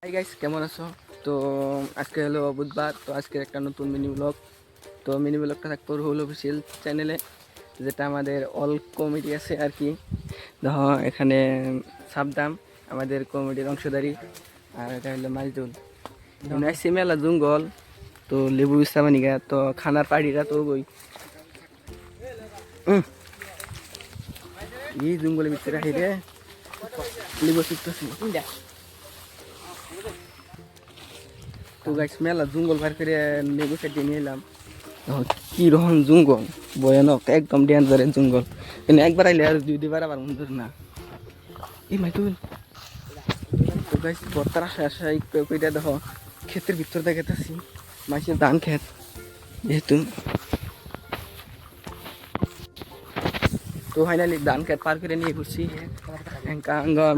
Hi guys, কেমন আছো? তো আজকে হলো বুধবার, তো আজকে একটা নতুন মিনি ব্লগ। তো মিনি ব্লগটা থাকবে রুহুল অফিসিয়াল চ্যানেলে, যেটা আমাদের অল কমেডি আছে আর কি। দেখো এখানে সাবদাম আমাদের কমেডির অংশধারী, আর এটা হলো মাজদুল। আসছি মেলা জঙ্গল, তো লেবু ইস্তামানি গা, তো খানার পাড়িরা তো বই এই জঙ্গলের ভিতরে হাইরে লেবু শিখতেছি। তো গাইস মেলা জঙ্গল পার করে লেবু সাইডে নিয়ে এলাম। কি রকম জঙ্গল, ভয়ানক, একদম ডেঞ্জারের জঙ্গল। কিন্তু একবার আইলে আর দুইবার আবার মন ধরে না। এই মাইতুল, তো গাইস বর্তার আশা আশা কইটা দেখো ক্ষেতের ভিতর দেখাতেছি, মাসের ধান ক্ষেত যেহেতু। তো ফাইনালি ধান ক্ষেত পার করে নিয়ে ঘুরছি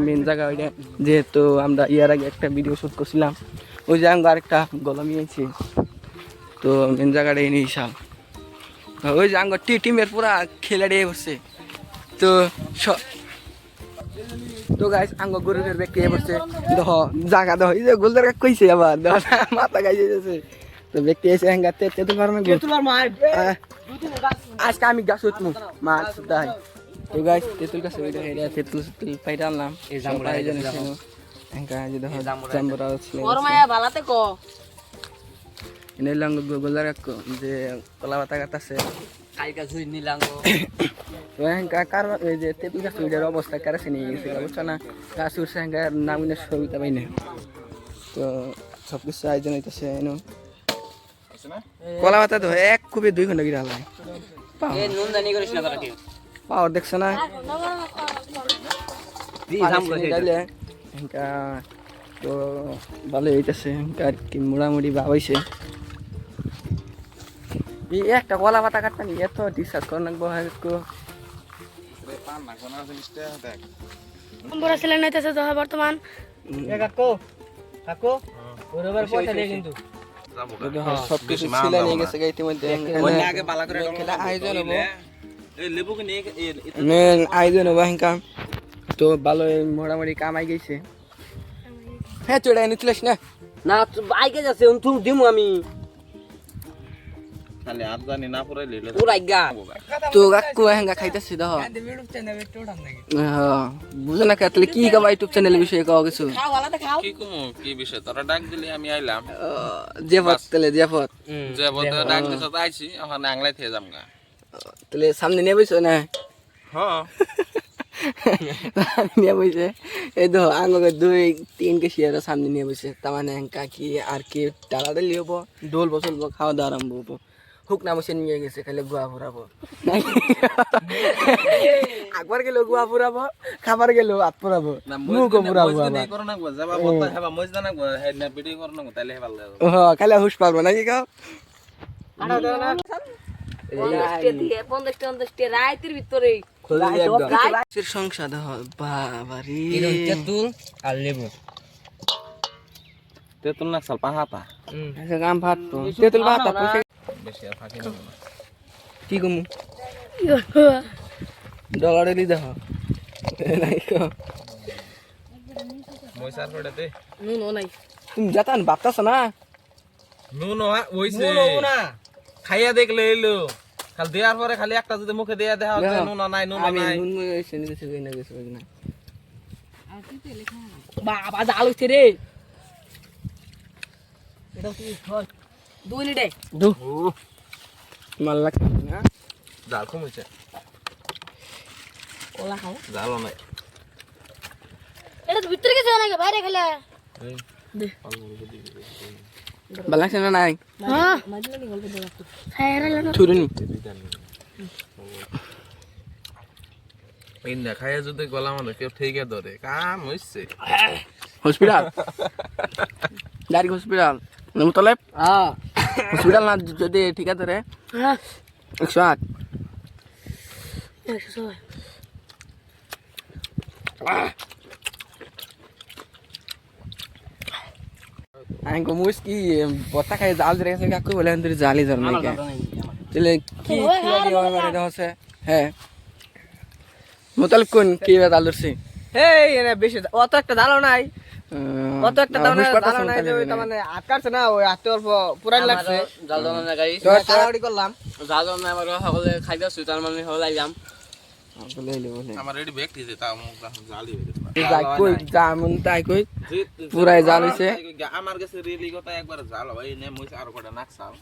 মেন জায়গা ওইটা, যেহেতু আমরা ইয়ার আগে একটা ভিডিও শ্যুট করছিলাম। ওই যে আঙ্গ আরেকটা গলমি আছে, তো মেন জায়গাটা এনে হিসাব ওই যে আঙ্গ টিমের পুরা খেলা দিয়ে বসছে। তো তো গাইস আঙ্গ গরুদের ব্যক্তি বসছে, দেখ জায়গা দেখ, এই যে গোলদার কইছে আবার মাথা গাইছে যাচ্ছে। তো ব্যক্তি এসে হ্যাঙ্গাতে তেতুল মারো না, আজকে আমি গাছ উঠবো মাছ তাই। তো গাইস তেতুল গাছ ওইটা হেরে তেতুল পাইটা আনলাম। এই জাম্বুরা আয়োজন ছিল হ্যাঙ্গা, যে দেখো জাম্বুরা ছিল ভালাতে ক নিলাঙ্গ গোলদার যে কলা পাতা গাছ আছে কাইকা ঝুই নিলাঙ্গ। তো হ্যাঙ্গা কার ওই যে তেতুল গাছ ওইটার অবস্থা কারাছে নিয়ে গেছে, বুঝছো না? গাছ উঠছে হ্যাঙ্গা নামিনের সবিতা পাই না। তো সব কিছু আয়োজন হইতেছে এনো কলা পাতা তো এক খুবই 2 ঘন্টা গিয়ে হালায় পাওয়ার দেখছো না? তো ভালো হইতেছে আর কি, মোটামুটি ভাবাইছে। একটা কলা পাতা কাটতাম এত ডিসকাস করে নাকবো। বর্তমান সবকিছু ছিল নিয়ে গেছে ইতিমধ্যে। আয়োজন হবো হ্যাঁ, তো ভালো মোটামুটি কামাই গেছে। হ্যাঁ চড়ে নিচ্ছিলিস না? না বাইকে যাচ্ছে তুমি দিমু আমি তো কাকু হ্যাঙ্গা খাইতেছি দেখো, বুঝো না তাহলে কি কবা ইউটিউব চ্যানেলের বিষয়ে কওয়া কিছু কি কমু কি বিষয় তোরা ডাক দিলি আমি আইলাম। জেফত তাহলে জেফত ডাক দিছ তো আইছি, এখন আংলাই থেকে যাম গা। তাহলে সামনে নিয়ে বইছো না? হ্যাঁ নিয়ে বইছে এই তো আঙ্গকে 2-3 কেজি আর সামনে নিয়ে বইছে। তার মানে হ্যাঙ্কা কি আর কি টালাটালি হবো, ঢোল বসলবো, খাওয়া দাওয়া আরম্ভ হবো। হুক না বসে নিয়ে গেছে খালি গুয়া ফুরাবো, একবার গেল গুয়া ফুরাবো, খাবার গেল হাত ফুরাবো, মুখও ফুরাবো, খালি হুশ পারবো নাকি কাউ রাইতের ভিতরে সংসার বাবারি আর লেবু তেতুল না সাল পাহাতা গাম ভাত তো তেতুল ভাত বেশি আর ফাঁকি নেব না। কি কমু ডলারে দি দেখো নাই মই সার পড়াতে নুন নাই তুমি যাতান বাপতাছ না? নুন হইছে না খাইয়া দেখলে এলো, খালি দেওয়ার পরে খালি একটা যদি মুখে দেয়া দেখা হচ্ছে নুন নাই নুন আমি নাই। নুন হইছে নি কিছু কইনা কিছু না। বাবা জাল হইছে রে, এটা কি হয় 2 মিনিটে দু মাল লাগছে না, জাল কম হইছে, ওলা খাও জালও নাই। এটা ভিতরে গেছে নাকি বাইরে খেলা দে ভাল লাগছে না? নাই হ্যাঁ মাজলানি গল্প দেওয়া হ্যাঁ রে ছুরুনি এই না খাইয়া যদি গলা মানে কেউ ঠিকই ধরে কাম হইছে। হসপিটাল ডাইরেক্ট হসপিটাল মুতলেব হ্যাঁ হসপিটাল না যদি ঠিক আছে রে হ্যাঁ 108 আমি কমুস কি বত্তা খাই জাল ধরে গেছে কাকু বলে আন্দরে জালি ধর নাই তাহলে কি কি মানে হচ্ছে। হ্যাঁ মুতলেব কোন কি জাল ধরছে? এই এনে বেশি অত একটা জালও নাই, কত একটা দাও না জানা নাই যে ওই মানে হাত কাটছে না ওই হাতে অল্প পুরাই লাগছে জাল দাও না গাইস তাড়াতাড়ি করলাম জাল দাও না আমার সকলে খাইতেছি তার মানে হল আইলাম আমার রেডি ব্যক্তি যে তা মুখ জালি হইছে যাই কই জামুন তাই কই পুরাই জাল হইছে আমার কাছে রেলি কথা একবার জাল ভাই নে মুই আর কটা নাকসাল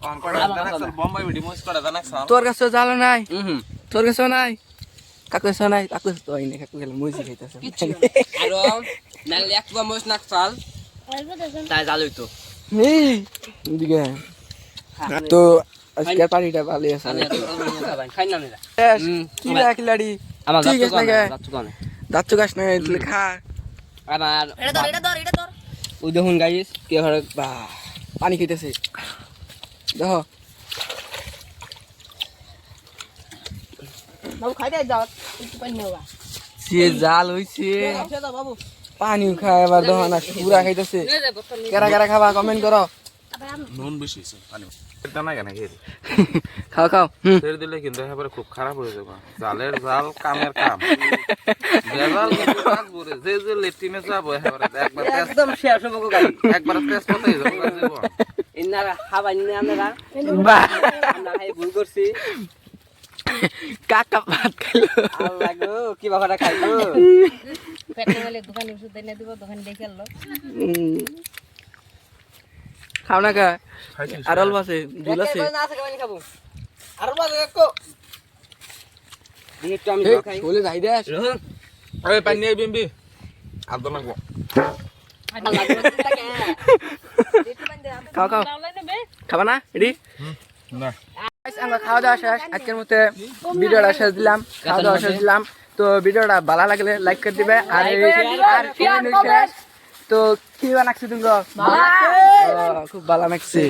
অন কটা নাকসাল বোম্বাই ভিডি মুই কটা নাকসাল তোর কাছে জাল নাই তোর কাছে নাই কাকু নাই কাকু তো আইনে কাকু গেল মুজি খাইতাছে আর নালে এক বামস নাক চাল তাই জাল হইতো এই দিকে তো আজকে পানিটা ভালো আছে খাই না নিলা কি রাখলাড়ি আমার ঠিক আছে নাকি যাচ্ছ কোনে দাচ্চু গাছ না তুই খা আমার এটা ধর ওই দেখুন গাইস কে ঘরে বা পানি খাইতেছে দেখো বাবু খাইতে যাও একটু পানি নেওয়া সে জাল হইছে দাও বাবু পানি খায় এবার দেখো না পুরা খাইতেছে কেরা কেরা খাবা কমেন্ট করো নুন বেশি হইছে পানি এটা না কেন খেয়ে খাও খাও ছেড়ে দিলে কিন্তু একেবারে খুব খারাপ হয়ে যাবে জালের জাল কামের কাম বেজাল কিন্তু রাখবো রে যে যে লেট্রিনে যাবো একেবারে একবার একদম শেষ হবে গো গাই একবার তেজ পাতাই যাবো যাবো ইনারা খাবাই না আমরা বাহ আমরা খাই ভুল করছি কাকা ভাত খাইলো আল্লাহ গো কি বাবাটা খাইলো পেটে বলে দোকানে ওষুধ এনে দিব দোকান দেখে আনলো খাও না কা আর অল্প আছে দুল আছে না আছে কেমন খাবো আর বাজে একো দিয়ে একটু আমি খাই বলে যাই দে এই পানি নিয়ে বিম্বি আর তো লাগবো আল্লাহ গো চিন্তা কে খাও খাও খাবা না রেডি না আমরা খাওয়া দাওয়া শেষ আজকের মতো ভিডিওটা শেষ দিলাম খাওয়া দাওয়া শেষ দিলাম তো ভিডিওটা ভালো লাগলে লাইক করে দিবে আর শেষ তো কি বানাচ্ছি তুমি খুব ভালো লাগছে